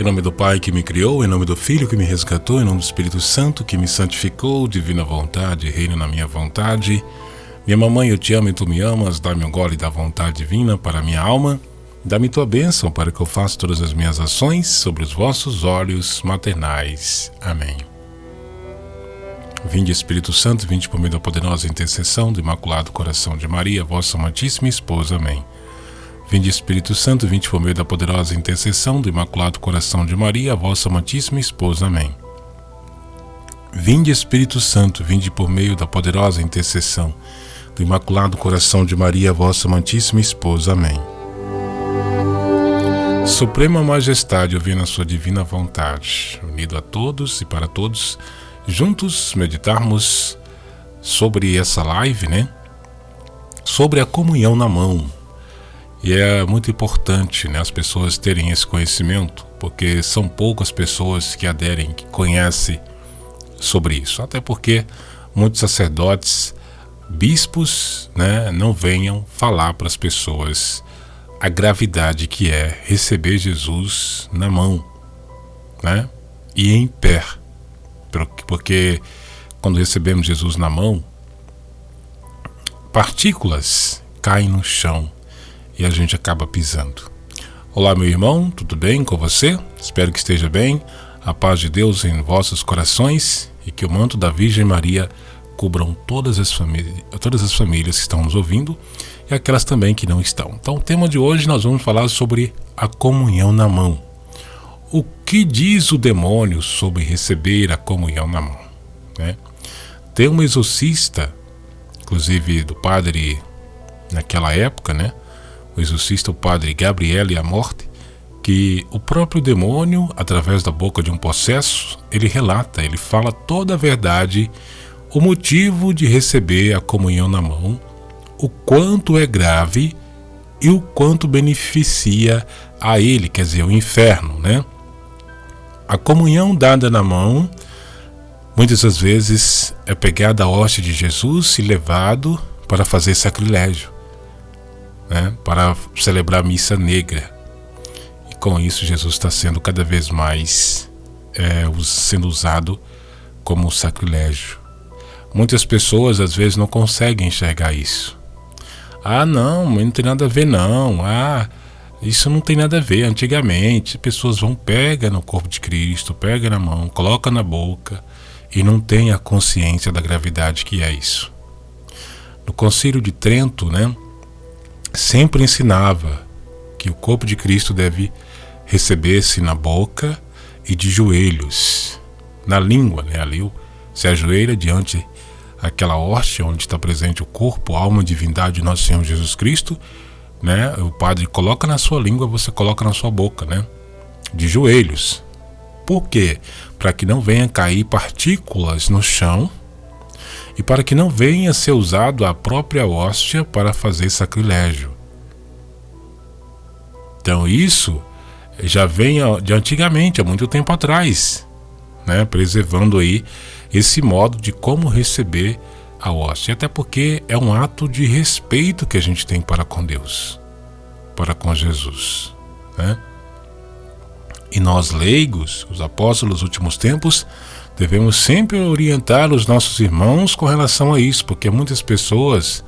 nome do Pai que me criou, em nome do Filho que me resgatou, em nome do Espírito Santo que me santificou, divina vontade, reina na minha vontade. Minha mamãe, eu te amo e tu me amas, dá-me um gole da vontade divina para a minha alma. Dá-me tua bênção para que eu faça todas as minhas ações sobre os vossos olhos maternais. Amém. Vinde Espírito Santo, vinde por meio da poderosa intercessão do Imaculado Coração de Maria, vossa amantíssima esposa. Amém. Vinde Espírito Santo, vinde por meio da poderosa intercessão do Imaculado Coração de Maria, vossa amantíssima esposa. Amém. Vinde Espírito Santo, vinde por meio da poderosa intercessão do Imaculado Coração de Maria, vossa amantíssima esposa. Amém. Suprema Majestade, ouvi na sua divina vontade, unido a todos e para todos, juntos meditarmos sobre essa live, sobre a comunhão na mão. E é muito importante, as pessoas terem esse conhecimento, porque são poucas pessoas que aderem, que conhecem sobre isso. Até porque muitos sacerdotes, bispos, não venham falar para as pessoas a gravidade que é receber Jesus na mão, e em pé. Porque quando recebemos Jesus na mão, partículas caem no chão e a gente acaba pisando. Olá, meu irmão, tudo bem com você? Espero que esteja bem. A paz de Deus em vossos corações e que o manto da Virgem Maria cubram todas as famílias que estão nos ouvindo e aquelas também que não estão. Então, o tema de hoje nós vamos falar sobre a comunhão na mão. O que diz o demônio sobre receber a comunhão na mão? Tem um exorcista, inclusive do padre naquela época, o exorcista, o padre Gabriele Amorth, que o próprio demônio, através da boca de um possesso, ele relata, ele fala toda a verdade, o motivo de receber a comunhão na mão, o quanto é grave e o quanto beneficia a ele, quer dizer, o inferno, A comunhão dada na mão, muitas das vezes é pegada a hóstia de Jesus e levado para fazer sacrilégio, para celebrar a missa negra. E com isso Jesus está sendo cada vez mais sendo usado como sacrilégio. Muitas pessoas às vezes não conseguem enxergar isso. Não, mas não tem nada a ver não. Isso não tem nada a ver. Antigamente, pessoas pega no corpo de Cristo, pega na mão, coloca na boca e não tem a consciência da gravidade que é isso. No Concílio de Trento, sempre ensinava que o corpo de Cristo deve receber-se na boca e de joelhos, na língua, ali se ajoelha diante aquela hóstia onde está presente o corpo, a alma e divindade de nosso Senhor Jesus Cristo, o padre coloca na sua língua, você coloca na sua boca, de joelhos. Por quê? Para que não venham cair partículas no chão e para que não venha ser usado a própria hóstia para fazer sacrilégio. Então isso já vem de antigamente, há muito tempo atrás, preservando aí esse modo de como receber a hóstia, até porque é um ato de respeito que a gente tem para com Deus, para com Jesus, E nós leigos, os apóstolos dos últimos tempos, devemos sempre orientar os nossos irmãos com relação a isso, porque muitas pessoas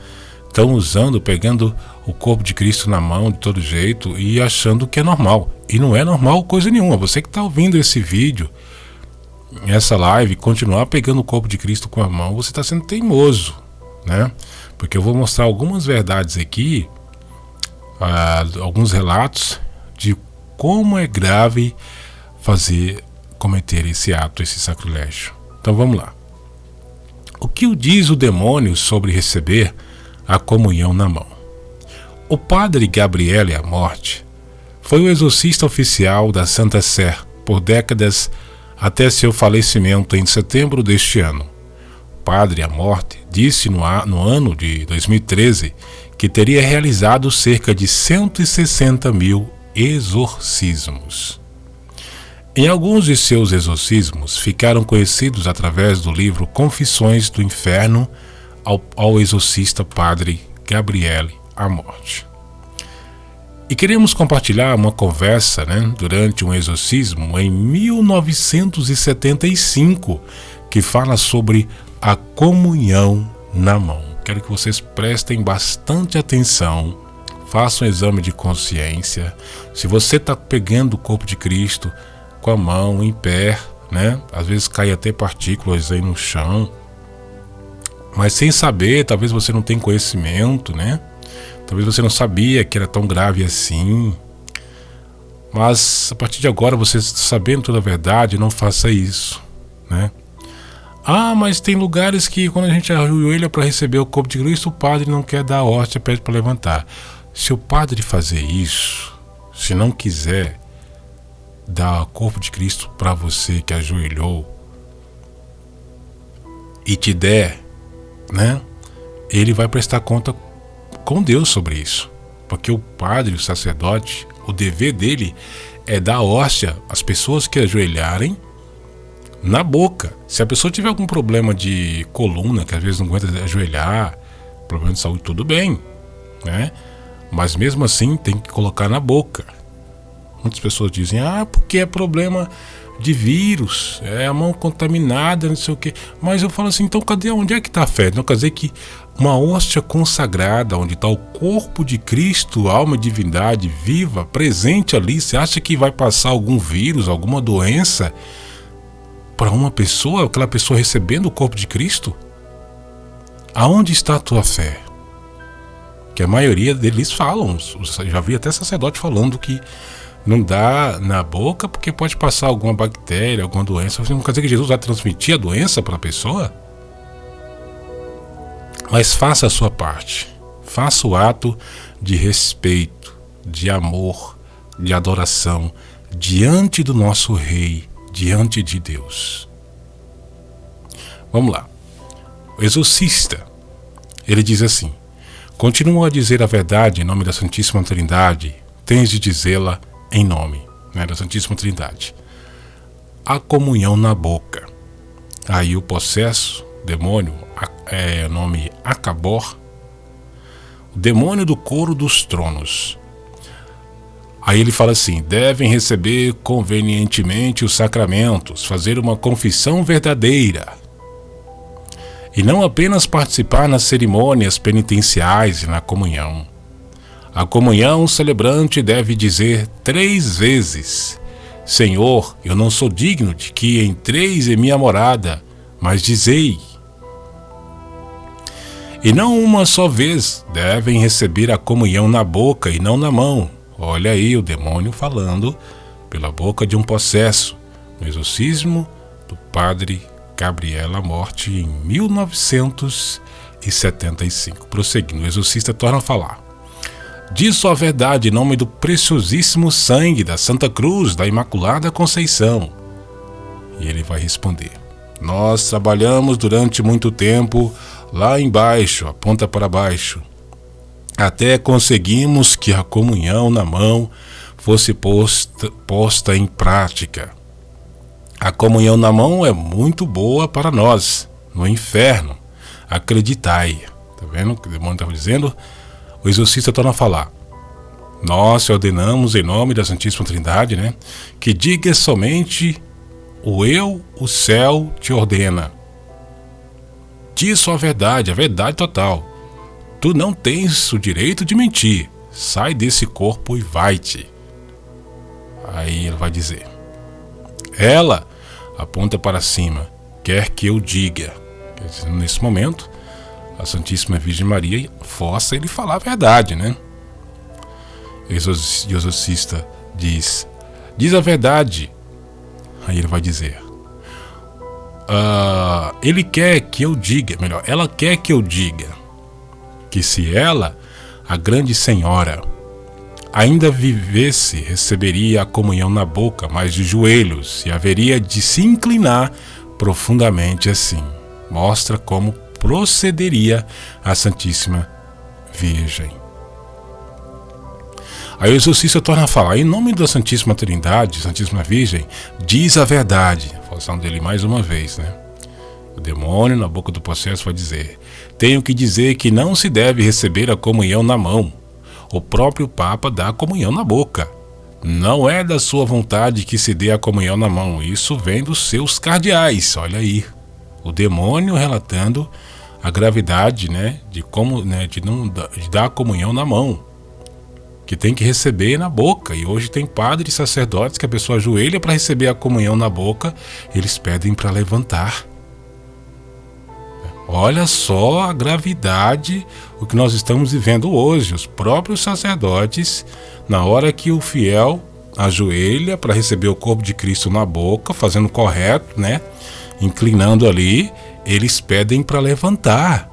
estão pegando o corpo de Cristo na mão de todo jeito e achando que é normal, e não é normal coisa nenhuma. Você que está ouvindo esse vídeo, essa live, continuar pegando o corpo de Cristo com a mão, você está sendo teimoso, Porque eu vou mostrar algumas verdades aqui, alguns relatos de como é grave cometer esse ato, esse sacrilégio. Então vamos lá. O que diz o demônio sobre receber a comunhão na mão? O padre Gabriele Amorth foi o exorcista oficial da Santa Sé por décadas até seu falecimento em setembro deste ano. O padre Amorth disse no ano de 2013 que teria realizado cerca de 160 mil exorcismos. Em alguns de seus exorcismos ficaram conhecidos através do livro Confissões do Inferno ao exorcista padre Gabriele Amorth. E queremos compartilhar uma conversa, durante um exorcismo em 1975, que fala sobre a comunhão na mão. Quero que vocês prestem bastante atenção, façam um exame de consciência. Se você está pegando o corpo de Cristo com a mão em pé, às vezes cai até partículas aí no chão, mas sem saber, talvez você não tenha conhecimento, talvez você não sabia que era tão grave assim. Mas a partir de agora, você sabendo toda a verdade, não faça isso, Ah, mas tem lugares que quando a gente ajoelha para receber o corpo de Cristo, o padre não quer dar a hóstia, pede para levantar. Se o padre fazer isso, se não quiser dar o corpo de Cristo para você que ajoelhou e te der, ele vai prestar conta com Deus sobre isso, porque o padre, o sacerdote, o dever dele é dar a hóstia às pessoas que ajoelharem na boca. Se a pessoa tiver algum problema de coluna, que às vezes não aguenta ajoelhar, problema de saúde, tudo bem, mas mesmo assim tem que colocar na boca. Muitas pessoas dizem, porque é problema de vírus, é a mão contaminada, não sei o que. Mas eu falo assim, então onde é que está a fé? Não quer dizer que uma hóstia consagrada, onde está o corpo de Cristo, alma e divindade viva, presente ali, você acha que vai passar algum vírus, alguma doença para uma pessoa, aquela pessoa recebendo o corpo de Cristo? Aonde está a tua fé? Que a maioria deles falam, já vi até sacerdote falando que não dá na boca porque pode passar alguma bactéria, alguma doença. Não quer dizer que Jesus vai transmitir a doença para a pessoa? Mas faça a sua parte. Faça o ato de respeito, de amor, de adoração diante do nosso Rei, diante de Deus. Vamos lá. O exorcista, ele diz assim: continua a dizer a verdade em nome da Santíssima Trindade, tens de dizê-la em nome da Santíssima Trindade. A comunhão na boca. Aí o possesso, demônio, o nome Acabor, o demônio do coro dos tronos. Aí ele fala assim: devem receber convenientemente os sacramentos, fazer uma confissão verdadeira, e não apenas participar nas cerimônias penitenciais e na comunhão. A comunhão celebrante deve dizer 3 vezes: Senhor, eu não sou digno de que entreis em minha morada, mas dizei. E não uma só vez devem receber a comunhão na boca e não na mão. Olha aí o demônio falando pela boca de um possesso, no exorcismo do padre Gabriel Amorth em 1975. Prosseguindo, o exorcista torna a falar: diz a verdade em nome do preciosíssimo sangue da Santa Cruz da Imaculada Conceição. E ele vai responder: nós trabalhamos durante muito tempo lá embaixo, aponta para baixo, até conseguimos que a comunhão na mão fosse posta em prática. A comunhão na mão é muito boa para nós, no inferno, acreditai. Tá vendo o que o demônio estava dizendo? O exorcista torna a falar: nós te ordenamos em nome da Santíssima Trindade, que diga somente o céu te ordena. Diz a verdade total. Tu não tens o direito de mentir. Sai desse corpo e vai-te. Aí ele vai dizer: ela aponta para cima, quer que eu diga. Quer dizer, nesse momento, a Santíssima Virgem Maria força ele falar a verdade, O exorcista diz a verdade. Aí ele vai dizer: ele quer que eu diga, melhor, ela quer que eu diga que se ela, a grande senhora, ainda vivesse, receberia a comunhão na boca, mas de joelhos, e haveria de se inclinar profundamente assim. Mostra como procederia a Santíssima Virgem. Aí o exorcista torna a falar: em nome da Santíssima Trindade, Santíssima Virgem, diz a verdade. Falando dele mais uma vez, O demônio na boca do possesso vai dizer: tenho que dizer que não se deve receber a comunhão na mão. o próprio Papa dá a comunhão na boca. Não é da sua vontade que se dê a comunhão na mão. Isso vem dos seus cardeais. Olha aí, o demônio relatando a gravidade, de como, de dar a comunhão na mão, que tem que receber na boca. E hoje tem padres e sacerdotes que a pessoa ajoelha para receber a comunhão na boca, eles pedem para levantar. Olha só a gravidade, o que nós estamos vivendo hoje. Os próprios sacerdotes, na hora que o fiel ajoelha para receber o corpo de Cristo na boca, fazendo correto, inclinando ali, eles pedem para levantar.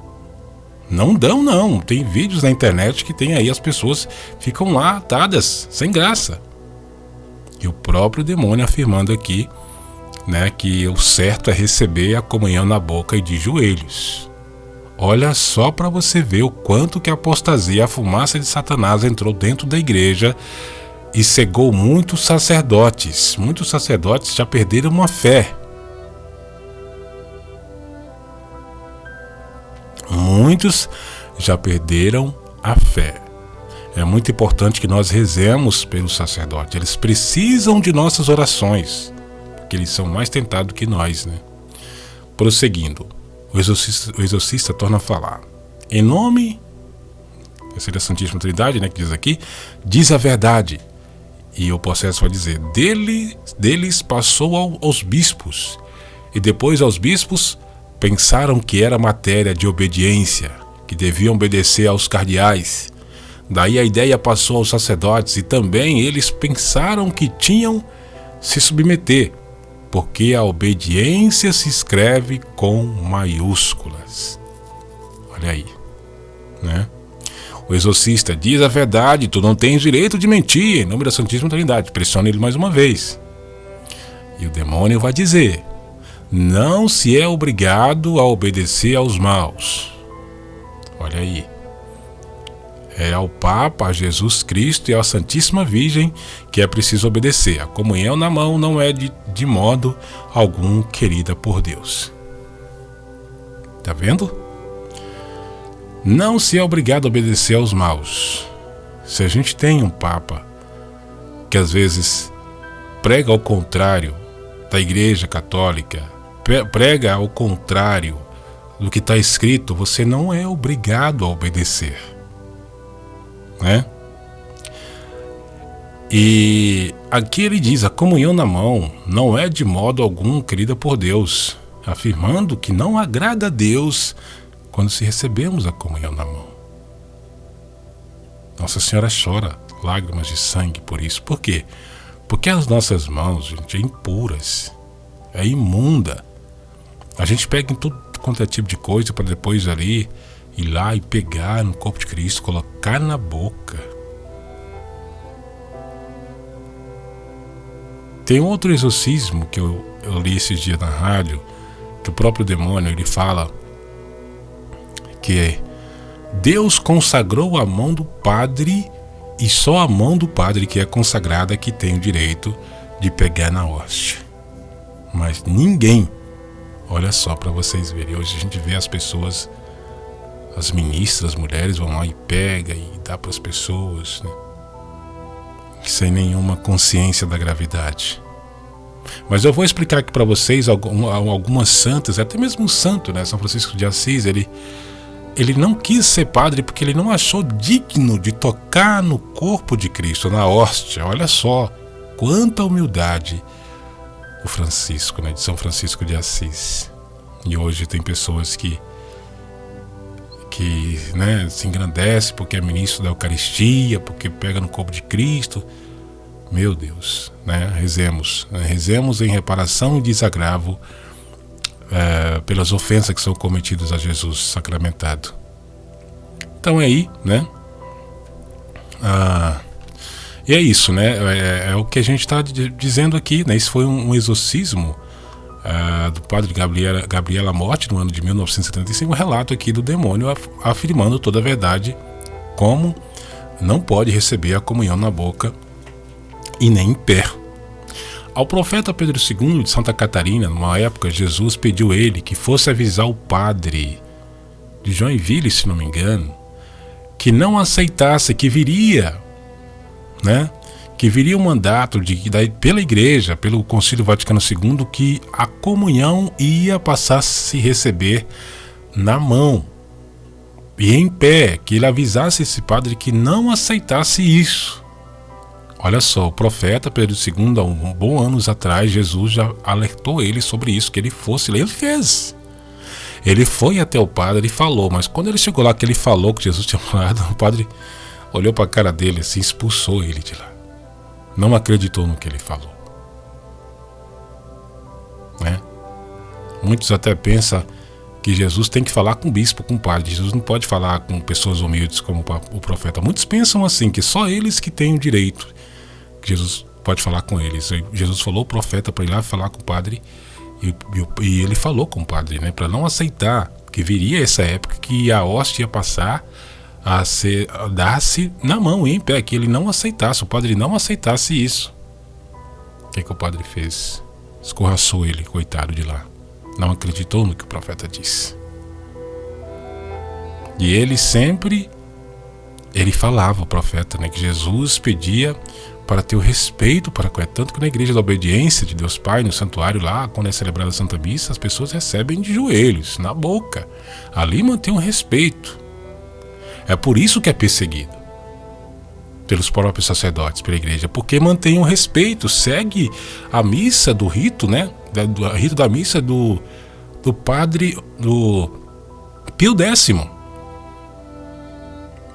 Não dão, não. Tem vídeos na internet que tem aí, as pessoas ficam lá atadas, sem graça. E o próprio demônio afirmando aqui, que o certo é receber a comunhão na boca e de joelhos. Olha só para você ver o quanto que a apostasia, a fumaça de Satanás entrou dentro da igreja e cegou muitos sacerdotes. Muitos sacerdotes já perderam a fé. Muitos já perderam a fé. É muito importante que nós rezemos pelos sacerdotes. Eles precisam de nossas orações, porque eles são mais tentados que nós, Prosseguindo, o exorcista torna a falar. Em nome, essa é a Santíssima Trindade, que diz aqui, diz a verdade. E o processo vai dizer, deles passou aos bispos, e depois aos bispos pensaram que era matéria de obediência, que deviam obedecer aos cardeais. Daí a ideia passou aos sacerdotes e também eles pensaram que tinham se submeter, porque a obediência se escreve com maiúsculas. Olha aí, O exorcista diz a verdade, tu não tens direito de mentir, em nome da Santíssima Trindade. Pressiona ele mais uma vez. E o demônio vai dizer, não se é obrigado a obedecer aos maus. Olha aí. É ao Papa, a Jesus Cristo e à Santíssima Virgem que é preciso obedecer. A comunhão na mão não é de modo algum querida por Deus. Tá vendo? Não se é obrigado a obedecer aos maus. Se a gente tem um Papa que às vezes prega ao contrário da Igreja Católica, prega ao contrário do que está escrito, você não é obrigado a obedecer. E aqui ele diz, a comunhão na mão não é de modo algum querida por Deus, afirmando que não agrada a Deus quando se recebemos a comunhão na mão. Nossa Senhora chora lágrimas de sangue por isso. Por quê? Porque as nossas mãos, gente, é impuras, é imunda. A gente pega em tudo quanto é tipo de coisa para depois ali ir lá e pegar no corpo de Cristo, colocar na boca. Tem outro exorcismo que eu li esses dias na rádio, que o próprio demônio ele fala que Deus consagrou a mão do padre e só a mão do padre que é consagrada que tem o direito de pegar na hóstia. Mas ninguém, olha só para vocês verem, hoje a gente vê as pessoas, as ministras, as mulheres vão lá e pega e dá para as pessoas, sem nenhuma consciência da gravidade. Mas eu vou explicar aqui para vocês algumas santas, até mesmo um santo, São Francisco de Assis, ele não quis ser padre porque ele não achou digno de tocar no corpo de Cristo, na hóstia. Olha só quanta humildade o Francisco, de São Francisco de Assis. E hoje tem pessoas que se engrandece porque é ministro da Eucaristia, porque pega no corpo de Cristo. Meu Deus, rezemos em reparação e desagravo pelas ofensas que são cometidas a Jesus sacramentado. Então aí, e é isso, é o que a gente está dizendo aqui, Isso foi um exorcismo do padre Gabriel Amorth, no ano de 1975, um relato aqui do demônio afirmando toda a verdade, como não pode receber a comunhão na boca e nem em pé. Ao profeta Pedro II de Santa Catarina, numa época, Jesus pediu ele que fosse avisar o padre de Joinville, se não me engano, que não aceitasse que viria, né? Que viria um mandato pela Igreja, pelo Concílio Vaticano II, que a comunhão ia passar a se receber na mão e em pé, que ele avisasse esse padre que não aceitasse isso. Olha só, o profeta Pedro II, há um bom anos atrás, Jesus já alertou ele sobre isso, que ele fosse lá. Ele fez. Ele foi até o padre e falou, mas quando ele chegou lá, que ele falou que Jesus tinha falado, o padre olhou para a cara dele assim, expulsou ele de lá. Não acreditou no que ele falou, né? Muitos até pensam que Jesus tem que falar com o bispo, com o padre. Jesus não pode falar com pessoas humildes como o profeta. Muitos pensam assim, que só eles que têm o direito, que Jesus pode falar com eles. Jesus falou ao profeta para ir lá falar com o padre, e ele falou com o padre, né, para não aceitar que viria essa época que a hóstia ia passar a dar-se na mão e em pé, que ele não aceitasse, o padre não aceitasse isso. O que o padre fez? Escorraçou ele, coitado de lá. Não acreditou no que o profeta disse. E ele falava, o profeta, né, que Jesus pedia para ter o respeito, tanto que na igreja da obediência de Deus Pai, no santuário lá, quando é celebrada a Santa Missa, as pessoas recebem de joelhos, na boca. Ali mantém um respeito. É por isso que é perseguido pelos próprios sacerdotes, pela igreja, porque mantém um respeito, segue a missa do rito, né? Do rito da missa do padre do Pio X,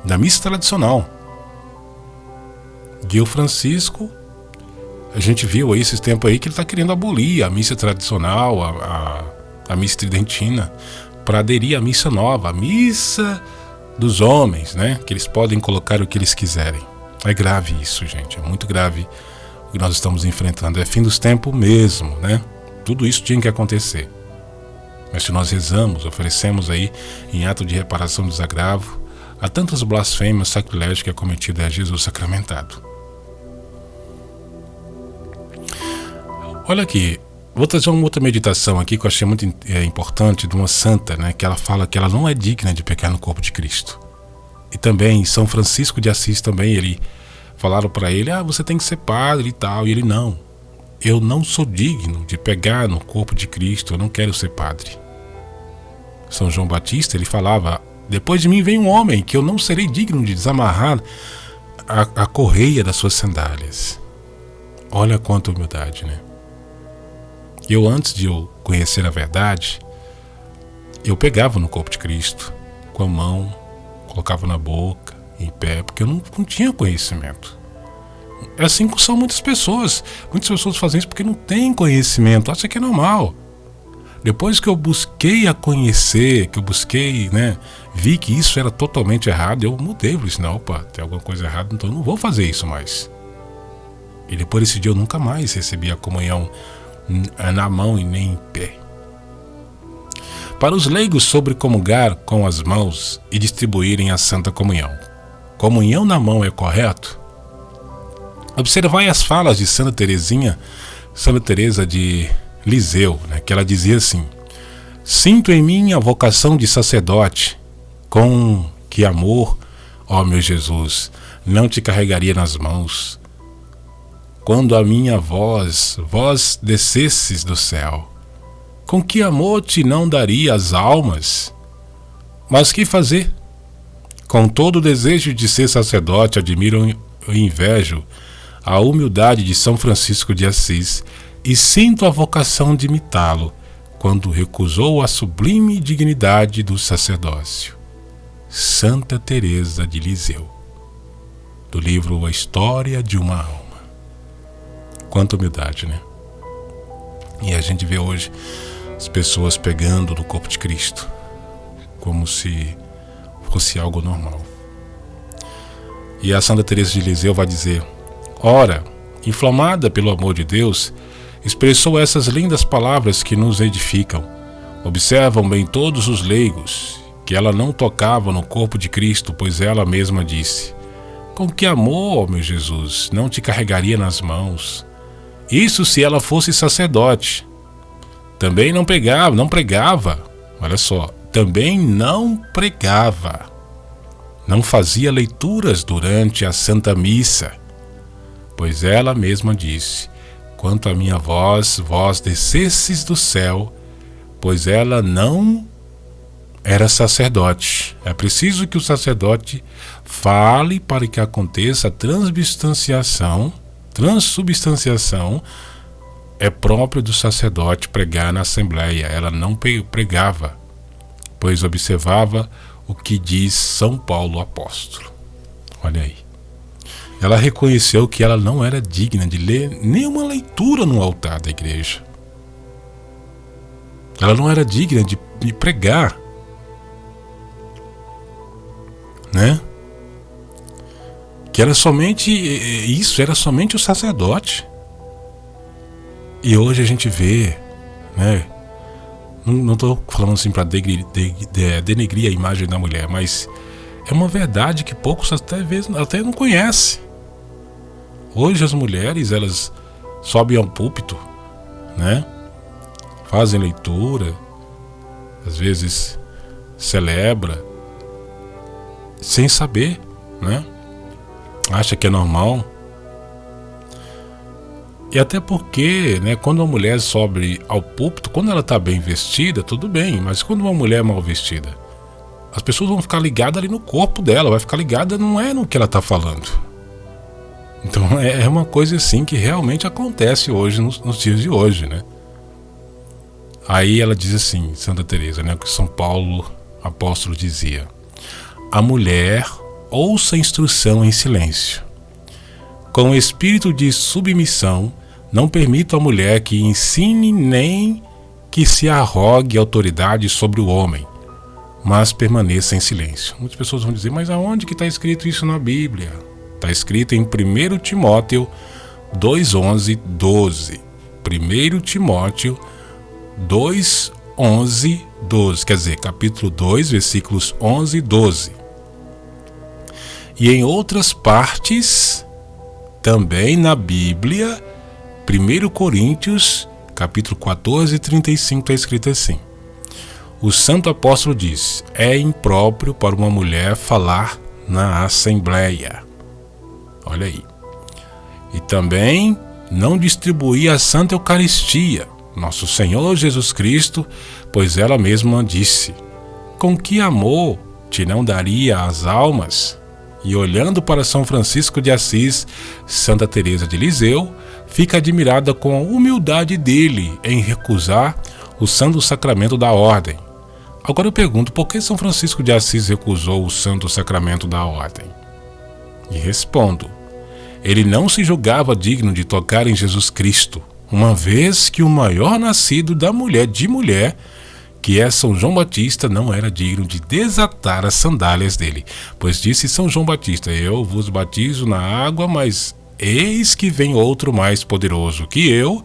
da missa tradicional. E o Francisco, a gente viu aí esses tempos aí que ele está querendo abolir a missa tradicional, a missa tridentina, para aderir à missa nova, a missa dos homens, né? Que eles podem colocar o que eles quiserem. É grave isso, gente, é muito grave o que nós estamos enfrentando. É fim dos tempos mesmo, né? Tudo isso tinha que acontecer. Mas se nós rezamos, oferecemos aí em ato de reparação do desagravo a tantas blasfêmias, sacrilégios que é cometido a Jesus sacramentado. Olha aqui, vou trazer uma outra meditação aqui que eu achei muito importante, de uma santa, né, que ela fala que ela não é digna de pecar no corpo de Cristo. E também São Francisco de Assis também, falaram para ele, você tem que ser padre e tal, e ele não. Eu não sou digno de pegar no corpo de Cristo, eu não quero ser padre. São João Batista, ele falava, depois de mim vem um homem que eu não serei digno de desamarrar a correia das suas sandálias. Olha quanta humildade, né? Eu, antes de eu conhecer a verdade, eu pegava no corpo de Cristo, com a mão, colocava na boca, em pé, porque eu não tinha conhecimento. É assim que são muitas pessoas. Muitas pessoas fazem isso porque não têm conhecimento, acham que é normal. Depois que eu busquei a conhecer, que eu busquei, né, vi que isso era totalmente errado, eu mudei, falei assim, não, opa, tem alguma coisa errada, então eu não vou fazer isso mais. E depois desse dia eu nunca mais recebi a comunhão na mão e nem em pé. Para os leigos, sobre comungar com as mãos e distribuírem a Santa Comunhão. Comunhão na mão é correto? Observai as falas de Santa Teresa de Liseu, né, que ela dizia assim: sinto em mim a vocação de sacerdote, com que amor, ó meu Jesus, não te carregaria nas mãos, quando a minha vós descesses do céu. Com que amor te não daria as almas? Mas que fazer? Com todo o desejo de ser sacerdote, admiro e invejo a humildade de São Francisco de Assis e sinto a vocação de imitá-lo, quando recusou a sublime dignidade do sacerdócio. Santa Teresa de Liseu, do livro A História de uma Alma. Quanta humildade, né? E a gente vê hoje as pessoas pegando no corpo de Cristo como se fosse algo normal. E a Santa Teresa de Liseu vai dizer: ora, inflamada pelo amor de Deus, expressou essas lindas palavras que nos edificam. Observam bem todos os leigos que ela não tocava no corpo de Cristo, pois ela mesma disse: com que amor, meu Jesus, não te carregaria nas mãos? Isso se ela fosse sacerdote. Também não pregava, olha só, também não pregava. não fazia leituras durante a Santa Missa, pois ela mesma disse: quanto a minha voz, vós descesses do céu, pois ela não era sacerdote. É preciso que o sacerdote fale para que aconteça a transubstanciação. É próprio do sacerdote pregar na Assembleia. Ela não pregava, pois observava o que diz São Paulo apóstolo. Olha aí. Ela reconheceu que ela não era digna de ler nenhuma leitura no altar da igreja. Ela não era digna de pregar, né? Que era somente isso, era somente o sacerdote. E hoje a gente vê, né? Não estou falando assim para denegrir a imagem da mulher, mas é uma verdade que poucos até não conhecem. Hoje as mulheres, elas sobem ao púlpito, né? Fazem leitura, às vezes celebra, sem saber, né? Acha que é normal. E até porque, né, quando uma mulher sobe ao púlpito, quando ela está bem vestida, tudo bem. Mas quando uma mulher é mal vestida, as pessoas vão ficar ligadas ali no corpo dela, vai ficar ligada não é no que ela está falando. Então é uma coisa assim que realmente acontece hoje, nos dias de hoje, né? Aí ela diz assim, Santa Teresa, né, o que São Paulo apóstolo dizia: a mulher ouça a instrução em silêncio. Com espírito de submissão, não permita à mulher que ensine nem que se arrogue autoridade sobre o homem, mas permaneça em silêncio. Muitas pessoas vão dizer, mas aonde que está escrito isso na Bíblia? Está escrito em 1 Timóteo 2:11, 12. 1 Timóteo 2:11, 12. Quer dizer, capítulo 2, versículos 11 e 12. E em outras partes, também na Bíblia, 1 Coríntios, capítulo 14, 35, está escrito assim: o santo apóstolo diz: é impróprio para uma mulher falar na Assembleia. Olha aí. E também não distribuir a Santa Eucaristia, nosso Senhor Jesus Cristo, pois ela mesma disse: com que amor te não daria as almas? E olhando para São Francisco de Assis, Santa Teresa de Liseu, fica admirada com a humildade dele em recusar o santo sacramento da ordem. Agora eu pergunto, por que São Francisco de Assis recusou o santo sacramento da ordem? E respondo: ele não se julgava digno de tocar em Jesus Cristo, uma vez que o maior nascido da mulher de mulher, que é São João Batista, não era digno de desatar as sandálias dele. Pois disse São João Batista: eu vos batizo na água, mas eis que vem outro mais poderoso que eu,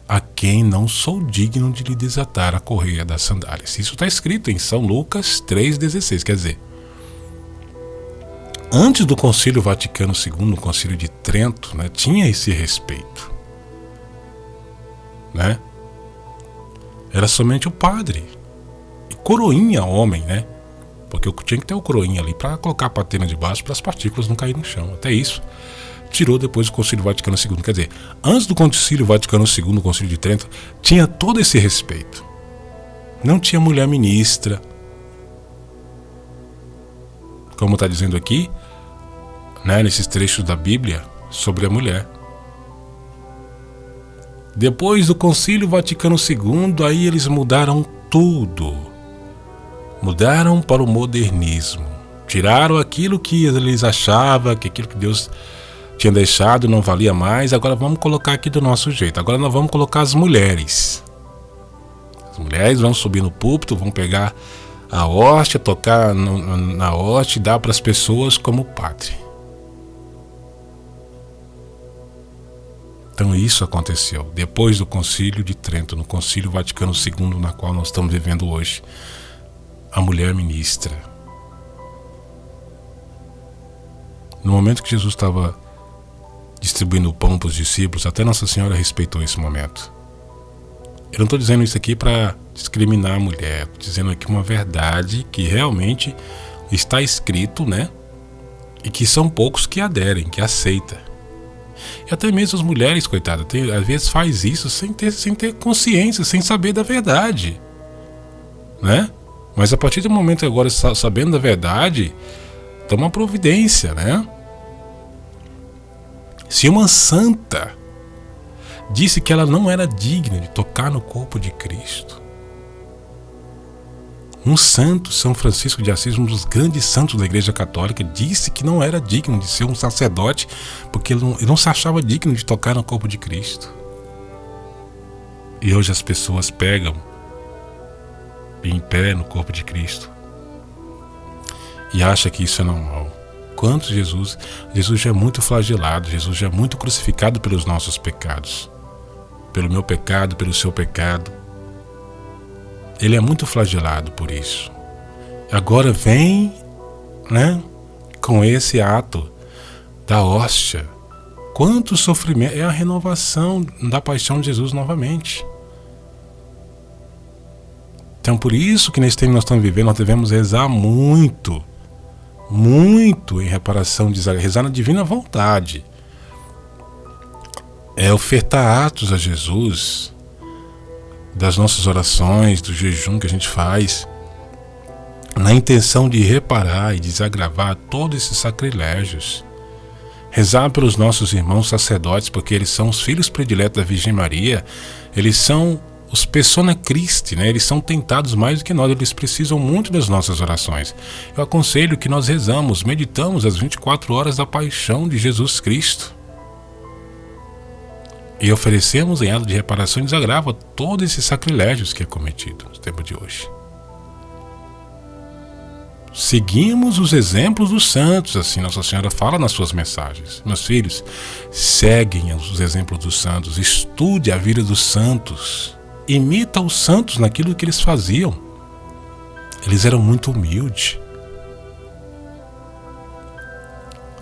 a quem não sou digno de lhe desatar a correia das sandálias. Isso está escrito em São Lucas 3,16. Quer dizer, antes do Concílio Vaticano II, no Concílio de Trento, né, tinha esse respeito, né? Era somente o padre e coroinha homem, né? Porque eu tinha que ter o coroinha ali para colocar a patena de baixo para as partículas não caírem no chão. Até isso tirou depois do Concílio Vaticano II. Quer dizer, antes do Concílio Vaticano II, no Concílio de Trento, tinha todo esse respeito. Não tinha mulher ministra, como está dizendo aqui, né, nesses trechos da Bíblia sobre a mulher. Depois do Concílio Vaticano II, aí eles mudaram tudo. Mudaram para o modernismo. Tiraram aquilo que eles achavam, que aquilo que Deus tinha deixado não valia mais. Agora vamos colocar aqui do nosso jeito. Agora nós vamos colocar as mulheres. As mulheres vão subir no púlpito, vão pegar a hóstia, tocar na hóstia e dar para as pessoas como padre. Então isso aconteceu depois do Concílio de Trento, no Concílio Vaticano II, na qual nós estamos vivendo hoje. A mulher ministra. No momento que Jesus estava distribuindo o pão para os discípulos, até Nossa Senhora respeitou esse momento. Eu não estou dizendo isso aqui para discriminar a mulher, estou dizendo aqui uma verdade que realmente está escrito, né? E que são poucos que aderem, que aceitam. E até mesmo as mulheres, coitadas, às vezes faz isso sem ter consciência, sem saber da verdade, né? Mas a partir do momento agora, sabendo da verdade, toma providência, né? Se uma santa disse que ela não era digna de tocar no corpo de Cristo, um santo, São Francisco de Assis, um dos grandes santos da Igreja Católica, disse que não era digno de ser um sacerdote, porque ele não se achava digno de tocar no corpo de Cristo. E hoje as pessoas pegam em pé no corpo de Cristo e acham que isso é normal. Quanto Jesus já é muito flagelado, Jesus já é muito crucificado pelos nossos pecados, pelo meu pecado, pelo seu pecado. Ele é muito flagelado por isso. Agora vem, né, com esse ato da hóstia. Quanto sofrimento! É a renovação da paixão de Jesus novamente. Então, por isso que nesse tempo que nós estamos vivendo, nós devemos rezar muito em reparação, rezar na divina vontade. É ofertar atos a Jesus, das nossas orações, do jejum que a gente faz, na intenção de reparar e desagravar todos esses sacrilégios. Rezar pelos nossos irmãos sacerdotes, porque eles são os filhos prediletos da Virgem Maria, eles são os persona Christi, né? Eles são tentados mais do que nós, eles precisam muito das nossas orações. Eu aconselho que nós meditamos as 24 horas da paixão de Jesus Cristo. E oferecemos em ato de reparação e desagravo todos esses sacrilégios que é cometido no tempo de hoje. Seguimos os exemplos dos santos, assim Nossa Senhora fala nas suas mensagens. Meus filhos, seguem os exemplos dos santos, estude a vida dos santos, imita os santos naquilo que eles faziam. Eles eram muito humildes.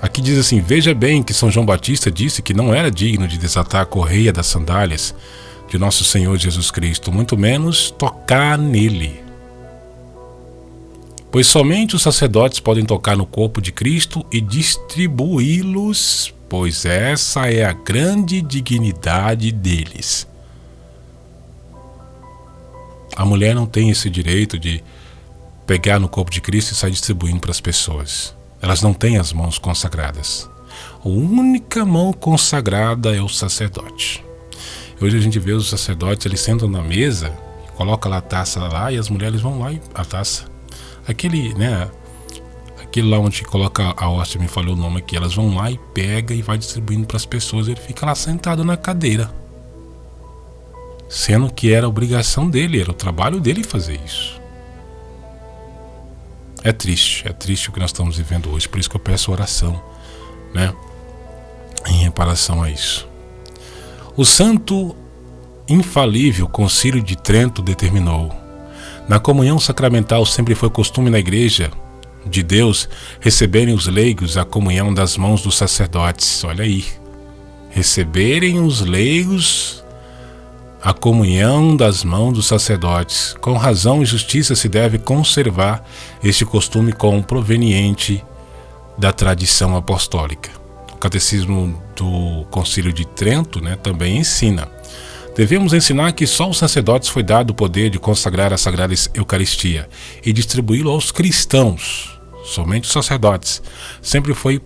Aqui diz assim: veja bem que São João Batista disse que não era digno de desatar a correia das sandálias de nosso Senhor Jesus Cristo, muito menos tocar nele. Pois somente os sacerdotes podem tocar no corpo de Cristo e distribuí-los, pois essa é a grande dignidade deles. A mulher não tem esse direito de pegar no corpo de Cristo e sair distribuindo para as pessoas. Elas não têm as mãos consagradas. A única mão consagrada é o sacerdote. Hoje a gente vê os sacerdotes, eles sentam na mesa, colocam lá a taça lá e as mulheres vão lá e a taça. Aquele lá onde coloca a hóstia, me falou o nome aqui, elas vão lá e pega e vai distribuindo para as pessoas, ele fica lá sentado na cadeira. Sendo que era a obrigação dele, era o trabalho dele fazer isso. É triste o que nós estamos vivendo hoje, por isso que eu peço oração, né, em reparação a isso. O santo infalível Concílio de Trento determinou: na comunhão sacramental sempre foi costume na Igreja de Deus receberem os leigos a comunhão das mãos dos sacerdotes. Olha aí, receberem os leigos a comunhão das mãos dos sacerdotes. Com razão e justiça se deve conservar este costume como proveniente da tradição apostólica. O Catecismo do Concílio de Trento, né, também ensina: devemos ensinar que só aos sacerdotes foi dado o poder de consagrar a Sagrada Eucaristia e distribuí-lo aos cristãos. Somente os sacerdotes. Sempre foi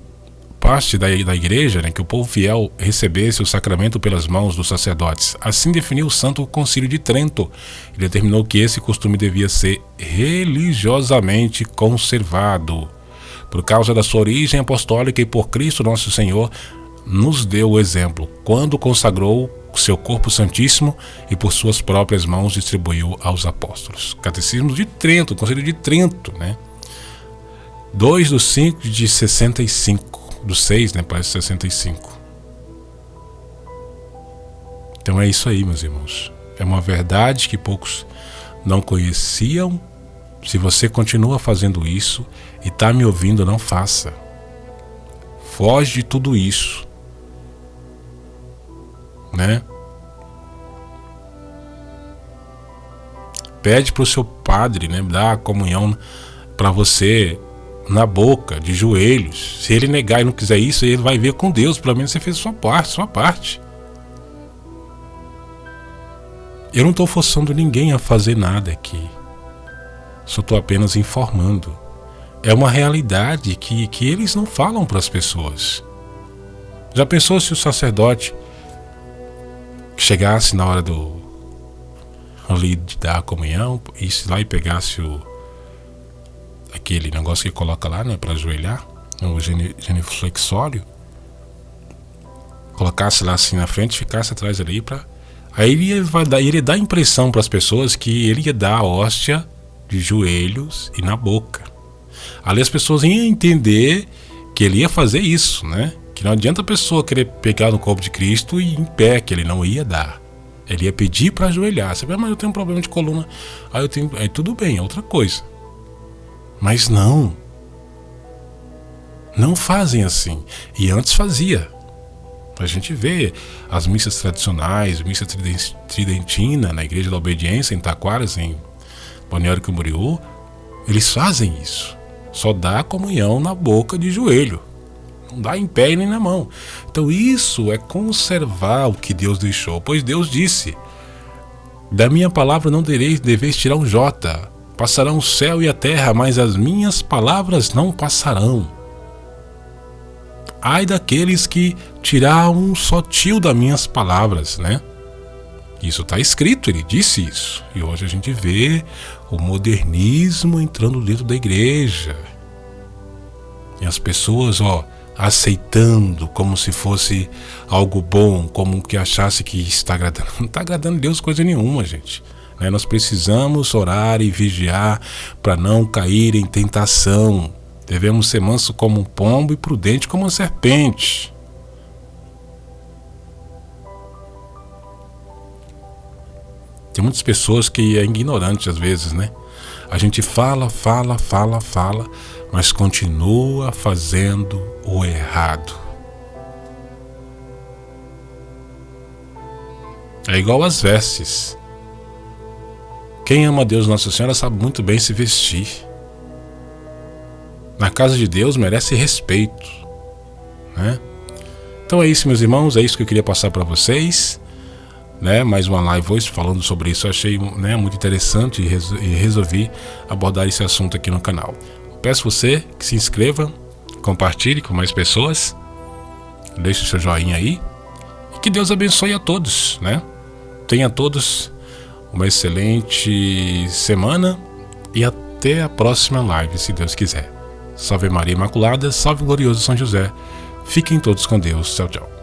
parte da Igreja, né, que o povo fiel recebesse o sacramento pelas mãos dos sacerdotes. Assim definiu o Santo Concílio de Trento. Ele determinou que esse costume devia ser religiosamente conservado. Por causa da sua origem apostólica e por Cristo nosso Senhor, nos deu o exemplo, quando consagrou seu corpo santíssimo e por suas próprias mãos distribuiu aos apóstolos. Catecismo de Trento, Concílio de Trento, né? 2/5 de 65. Do 6, né? Parece 65. Então é isso aí, meus irmãos. É uma verdade que poucos não conheciam. Se você continua fazendo isso e está me ouvindo, não faça. Foge de tudo isso, né? Pede para o seu padre, né, dar a comunhão para você na boca, de joelhos. Se ele negar e não quiser isso, ele vai ver com Deus. Pelo menos você fez a sua parte. Eu não estou forçando ninguém a fazer nada aqui. Só estou apenas informando. É uma realidade que eles não falam para as pessoas. Já pensou se o sacerdote chegasse na hora ali de dar a comunhão, isso lá e pegasse aquele negócio que coloca lá, né, para ajoelhar, o genuflexório, colocasse lá assim na frente, ficasse atrás ali aí ele ia dar a impressão para as pessoas que ele ia dar a hóstia de joelhos e na boca. Ali as pessoas iam entender que ele ia fazer isso, né? Que não adianta a pessoa querer pegar no corpo de Cristo e ir em pé, que ele não ia dar. Ele ia pedir para ajoelhar. Você vai, mas eu tenho um problema de coluna. Aí tudo bem, é outra coisa. Mas não fazem assim. E antes fazia. A gente vê as missas tradicionais, missa tridentina na Igreja da Obediência em Taquaras, em Balneário Camboriú, eles fazem isso. Só dá a comunhão na boca de joelho. Não dá em pé e nem na mão. Então isso é conservar o que Deus deixou. Pois Deus disse: da minha palavra não deveis tirar um jota. Passarão o céu e a terra, mas as minhas palavras não passarão. Ai daqueles que tirar um só tio das minhas palavras, né? Isso está escrito, ele disse isso. E hoje a gente vê o modernismo entrando dentro da igreja. E as pessoas, aceitando como se fosse algo bom, como que achasse que está agradando. Não está agradando a Deus coisa nenhuma, gente. Nós precisamos orar e vigiar para não cair em tentação. Devemos ser manso como um pombo e prudente como uma serpente. Tem muitas pessoas que é ignorante às vezes, né? A gente fala, mas continua fazendo o errado. É igual às vestes. Quem ama Deus Nossa Senhora sabe muito bem se vestir. Na casa de Deus merece respeito, né? Então é isso, meus irmãos, é isso que eu queria passar para vocês, né? Mais uma live hoje falando sobre isso. Eu achei, né, muito interessante e resolvi abordar esse assunto aqui no canal. Peço você que se inscreva, compartilhe com mais pessoas, deixe o seu joinha aí e que Deus abençoe a todos, né? Tenha todos uma excelente semana e até a próxima live, se Deus quiser. Salve Maria Imaculada, salve glorioso São José. Fiquem todos com Deus. Tchau, tchau.